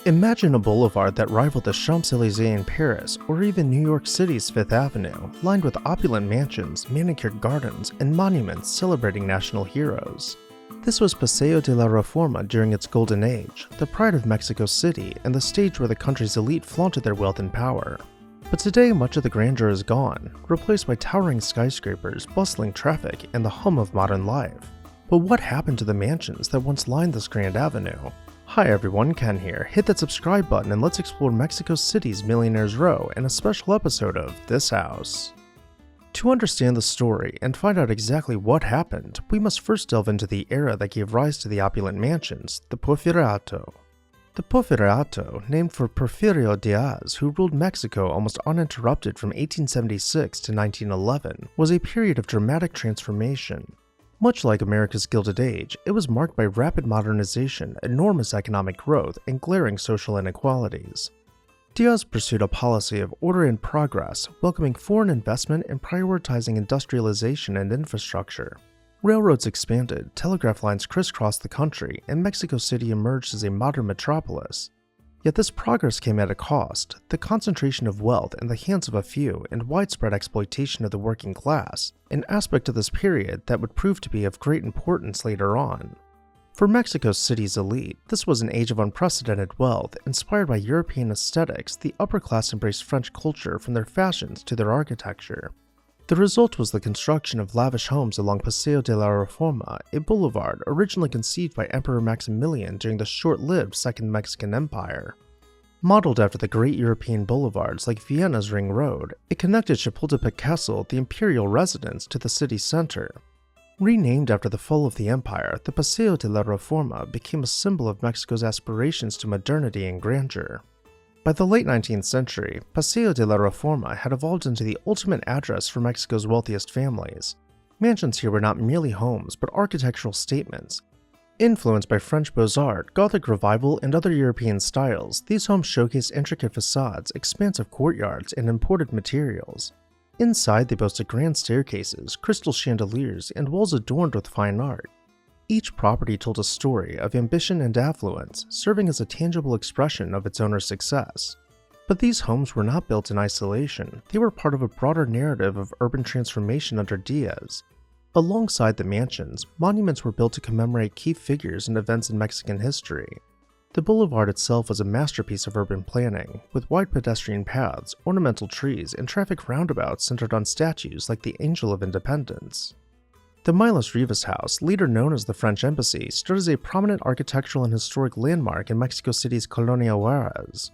Imagine a boulevard that rivaled the Champs-Élysées in Paris or even New York City's Fifth Avenue, lined with opulent mansions, manicured gardens, and monuments celebrating national heroes. This was Paseo de la Reforma during its golden age, the pride of Mexico City and the stage where the country's elite flaunted their wealth and power. But today much of the grandeur is gone, replaced by towering skyscrapers, bustling traffic, and the hum of modern life. But what happened to the mansions that once lined this grand avenue? Hi everyone, Ken here. Hit that subscribe button and let's explore Mexico City's Millionaires Row in a special episode of This House. To understand the story and find out exactly what happened, we must first delve into the era that gave rise to the opulent mansions, the Porfiriato. The Porfiriato, named for Porfirio Diaz, who ruled Mexico almost uninterrupted from 1876 to 1911, was a period of dramatic transformation. Much like America's Gilded Age, it was marked by rapid modernization, enormous economic growth, and glaring social inequalities. Diaz pursued a policy of order and progress, welcoming foreign investment and prioritizing industrialization and infrastructure. Railroads expanded, telegraph lines crisscrossed the country, and Mexico City emerged as a modern metropolis. Yet this progress came at a cost: the concentration of wealth in the hands of a few and widespread exploitation of the working class, an aspect of this period that would prove to be of great importance later on. For Mexico City's elite, this was an age of unprecedented wealth. Inspired by European aesthetics, the upper class embraced French culture from their fashions to their architecture. The result was the construction of lavish homes along Paseo de la Reforma, a boulevard originally conceived by Emperor Maximilian during the short-lived Second Mexican Empire. Modeled after the great European boulevards like Vienna's Ring Road, it connected Chapultepec Castle, the imperial residence, to the city's center. Renamed after the fall of the empire, the Paseo de la Reforma became a symbol of Mexico's aspirations to modernity and grandeur. By the late 19th century, Paseo de la Reforma had evolved into the ultimate address for Mexico's wealthiest families. Mansions here were not merely homes, but architectural statements. Influenced by French Beaux-Arts, Gothic Revival, and other European styles, these homes showcased intricate facades, expansive courtyards, and imported materials. Inside, they boasted grand staircases, crystal chandeliers, and walls adorned with fine art. Each property told a story of ambition and affluence, serving as a tangible expression of its owner's success. But these homes were not built in isolation. They were part of a broader narrative of urban transformation under Diaz. Alongside the mansions, monuments were built to commemorate key figures and events in Mexican history. The boulevard itself was a masterpiece of urban planning, with wide pedestrian paths, ornamental trees, and traffic roundabouts centered on statues like the Angel of Independence. The Milos Rivas House, later known as the French Embassy, stood as a prominent architectural and historic landmark in Mexico City's Colonia Juarez.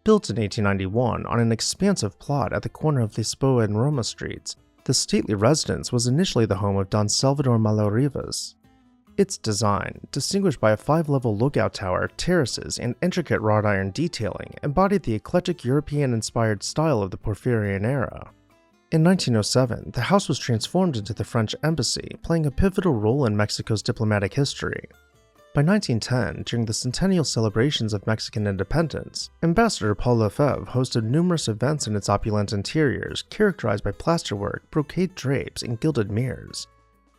Built in 1891 on an expansive plot at the corner of Lisboa and Roma streets, the stately residence was initially the home of Don Salvador Malo Rivas. Its design, distinguished by a 5-level lookout tower, terraces, and intricate wrought iron detailing, embodied the eclectic European-inspired style of the Porfirian era. In 1907, the house was transformed into the French Embassy, playing a pivotal role in Mexico's diplomatic history. By 1910, during the centennial celebrations of Mexican independence, Ambassador Paul Lefebvre hosted numerous events in its opulent interiors, characterized by plasterwork, brocade drapes, and gilded mirrors.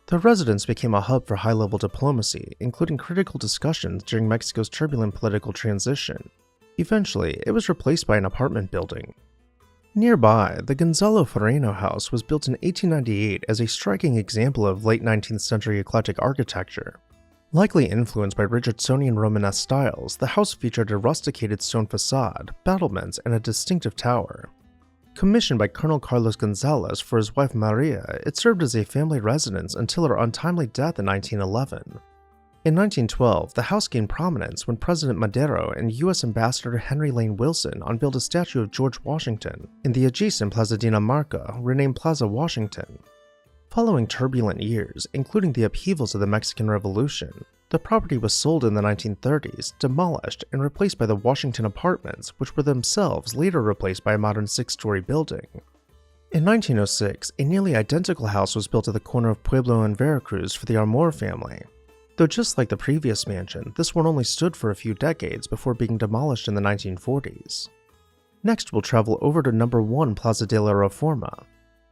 The residence became a hub for high-level diplomacy, including critical discussions during Mexico's turbulent political transition. Eventually, it was replaced by an apartment building. Nearby, the Gonzalo Ferreno House was built in 1898 as a striking example of late 19th century eclectic architecture. Likely influenced by Richardsonian Romanesque styles, the house featured a rusticated stone facade, battlements, and a distinctive tower. Commissioned by Colonel Carlos Gonzalez for his wife Maria, it served as a family residence until her untimely death in 1911. In 1912, the house gained prominence when President Madero and U.S. Ambassador Henry Lane Wilson unveiled a statue of George Washington in the adjacent Plaza Dinamarca, renamed Plaza Washington. Following turbulent years, including the upheavals of the Mexican Revolution, the property was sold in the 1930s, demolished, and replaced by the Washington Apartments, which were themselves later replaced by a modern 6-story building. In 1906, a nearly identical house was built at the corner of Pueblo and Veracruz for the Armour family. Though just like the previous mansion, this one only stood for a few decades before being demolished in the 1940s. Next, we'll travel over to number 1 Plaza de la Reforma.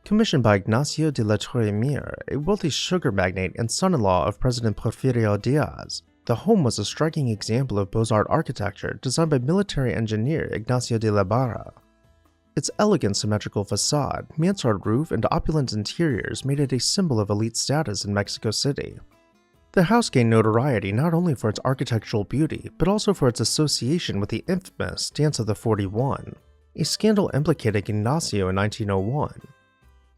Commissioned by Ignacio de la Torre Mir, a wealthy sugar magnate and son-in-law of President Porfirio Diaz, the home was a striking example of Beaux-Arts architecture designed by military engineer Ignacio de la Barra. Its elegant symmetrical facade, mansard roof, and opulent interiors made it a symbol of elite status in Mexico City. The house gained notoriety not only for its architectural beauty, but also for its association with the infamous Dance of the 41, a scandal implicating Ignacio in 1901.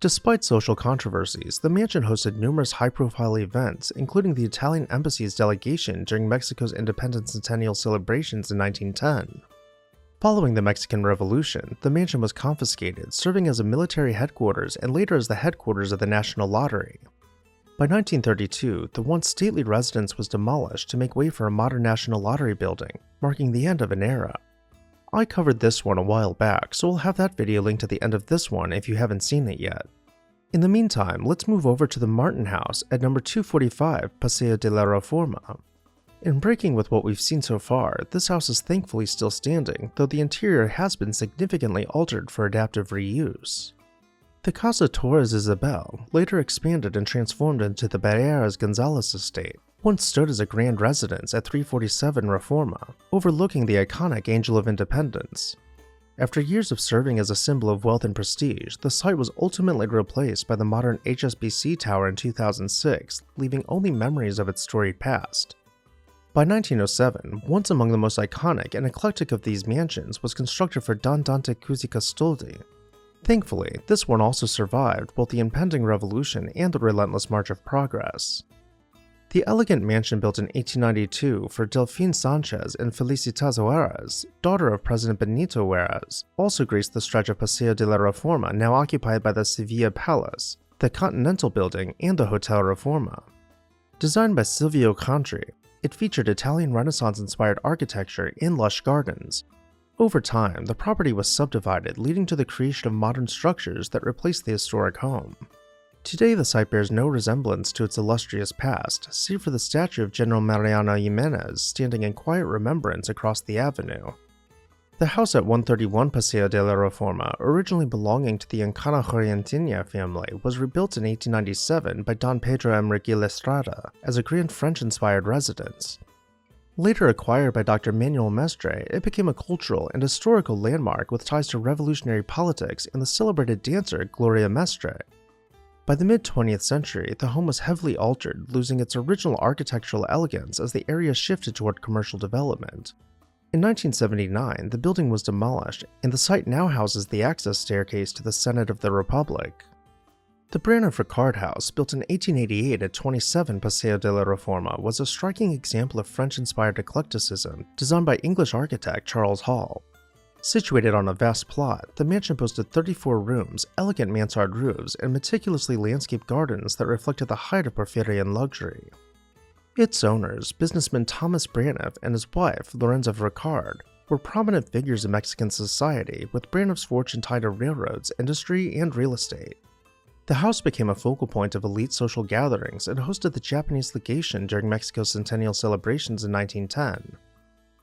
Despite social controversies, the mansion hosted numerous high-profile events, including the Italian embassy's delegation during Mexico's independence centennial celebrations in 1910. Following the Mexican Revolution, the mansion was confiscated, serving as a military headquarters and later as the headquarters of the National Lottery. By 1932, the once stately residence was demolished to make way for a modern National Lottery building, marking the end of an era. I covered this one a while back, so we'll have that video linked at the end of this one if you haven't seen it yet. In the meantime, let's move over to the Martin House at number 245 Paseo de la Reforma. In breaking with what we've seen so far, this house is thankfully still standing, though the interior has been significantly altered for adaptive reuse. The Casa Torres Isabel, later expanded and transformed into the Barreras Gonzalez estate, once stood as a grand residence at 347 Reforma, overlooking the iconic Angel of Independence. After years of serving as a symbol of wealth and prestige, the site was ultimately replaced by the modern HSBC Tower in 2006, leaving only memories of its storied past. By 1907, once among the most iconic and eclectic of these mansions was constructed for Don Dante Cusi-Castoldi. Thankfully, this one also survived both the impending revolution and the relentless march of progress. The elegant mansion built in 1892 for Delfín Sánchez and Felicitas Huertas, daughter of President Benito Juárez, also graced the stretch of Paseo de la Reforma now occupied by the Sevilla Palace, the Continental Building, and the Hotel Reforma. Designed by Silvio Contri, it featured Italian Renaissance-inspired architecture and lush gardens. Over time, the property was subdivided, leading to the creation of modern structures that replaced the historic home. Today, the site bears no resemblance to its illustrious past, save for the statue of General Mariano Jimenez standing in quiet remembrance across the avenue. The house at 131 Paseo de la Reforma, originally belonging to the Encana Correntina family, was rebuilt in 1897 by Don Pedro Enrique Estrada as a grand French-inspired residence. Later acquired by Dr. Manuel Mestre, it became a cultural and historical landmark with ties to revolutionary politics and the celebrated dancer Gloria Mestre. By the mid-20th century, the home was heavily altered, losing its original architectural elegance as the area shifted toward commercial development. In 1979, the building was demolished, and the site now houses the access staircase to the Senate of the Republic. The Brana Ricard House, built in 1888 at 27 Paseo de la Reforma, was a striking example of French-inspired eclecticism, designed by English architect Charles Hall. Situated on a vast plot, the mansion boasted 34 rooms, elegant mansard roofs, and meticulously landscaped gardens that reflected the height of Porfirian luxury. Its owners, businessman Thomas Braniff and his wife, Lorenza Ricard, were prominent figures in Mexican society, with Braniff's fortune tied to railroads, industry, and real estate. The house became a focal point of elite social gatherings and hosted the Japanese legation during Mexico's centennial celebrations in 1910.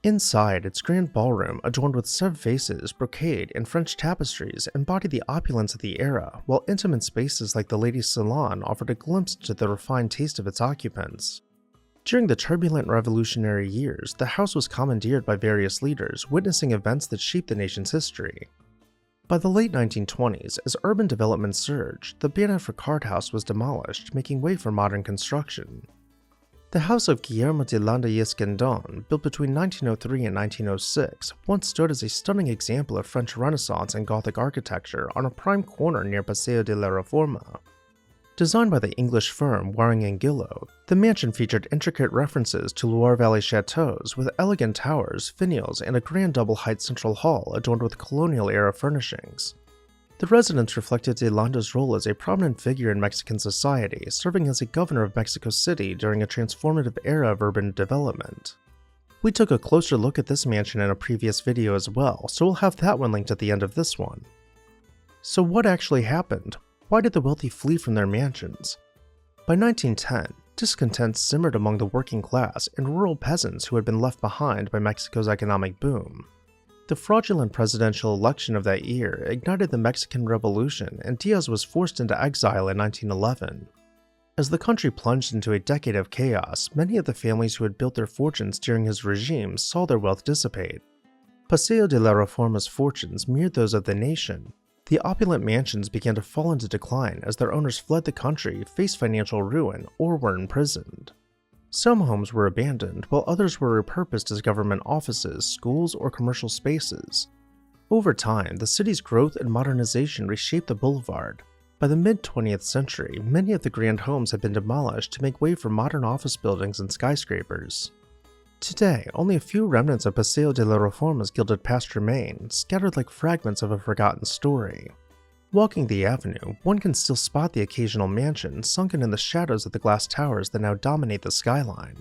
Inside, its grand ballroom, adorned with Sèvres vases, brocade, and French tapestries, embodied the opulence of the era, while intimate spaces like the ladies' salon offered a glimpse into the refined taste of its occupants. During the turbulent revolutionary years, the house was commandeered by various leaders, witnessing events that shaped the nation's history. By the late 1920s, as urban development surged, the Braniff Ricard House was demolished, making way for modern construction. The house of Guillermo de Landa y Escandon, built between 1903 and 1906, once stood as a stunning example of French Renaissance and Gothic architecture on a prime corner near Paseo de la Reforma. Designed by the English firm Waring & Gillow, the mansion featured intricate references to Loire Valley chateaux with elegant towers, finials, and a grand double-height central hall adorned with colonial-era furnishings. The residence reflected de Landa's role as a prominent figure in Mexican society, serving as a governor of Mexico City during a transformative era of urban development. We took a closer look at this mansion in a previous video as well, so we'll have that one linked at the end of this one. So what actually happened? Why did the wealthy flee from their mansions? By 1910, discontent simmered among the working class and rural peasants who had been left behind by Mexico's economic boom. The fraudulent presidential election of that year ignited the Mexican Revolution, and Diaz was forced into exile in 1911. As the country plunged into a decade of chaos, many of the families who had built their fortunes during his regime saw their wealth dissipate. Paseo de la Reforma's fortunes mirrored those of the nation. The opulent mansions began to fall into decline as their owners fled the country, faced financial ruin, or were imprisoned. Some homes were abandoned, while others were repurposed as government offices, schools, or commercial spaces. Over time, the city's growth and modernization reshaped the boulevard. By the mid-20th century, many of the grand homes had been demolished to make way for modern office buildings and skyscrapers. Today, only a few remnants of Paseo de la Reforma's gilded past remain, scattered like fragments of a forgotten story. Walking the avenue, one can still spot the occasional mansion sunken in the shadows of the glass towers that now dominate the skyline.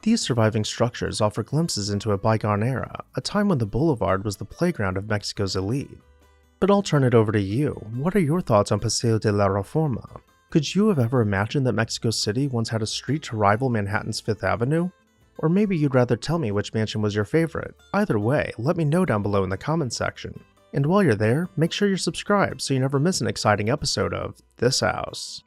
These surviving structures offer glimpses into a bygone era, a time when the boulevard was the playground of Mexico's elite. But I'll turn it over to you. What are your thoughts on Paseo de la Reforma? Could you have ever imagined that Mexico City once had a street to rival Manhattan's Fifth Avenue? Or maybe you'd rather tell me which mansion was your favorite. Either way, let me know down below in the comments section. And while you're there, make sure you're subscribed so you never miss an exciting episode of This House.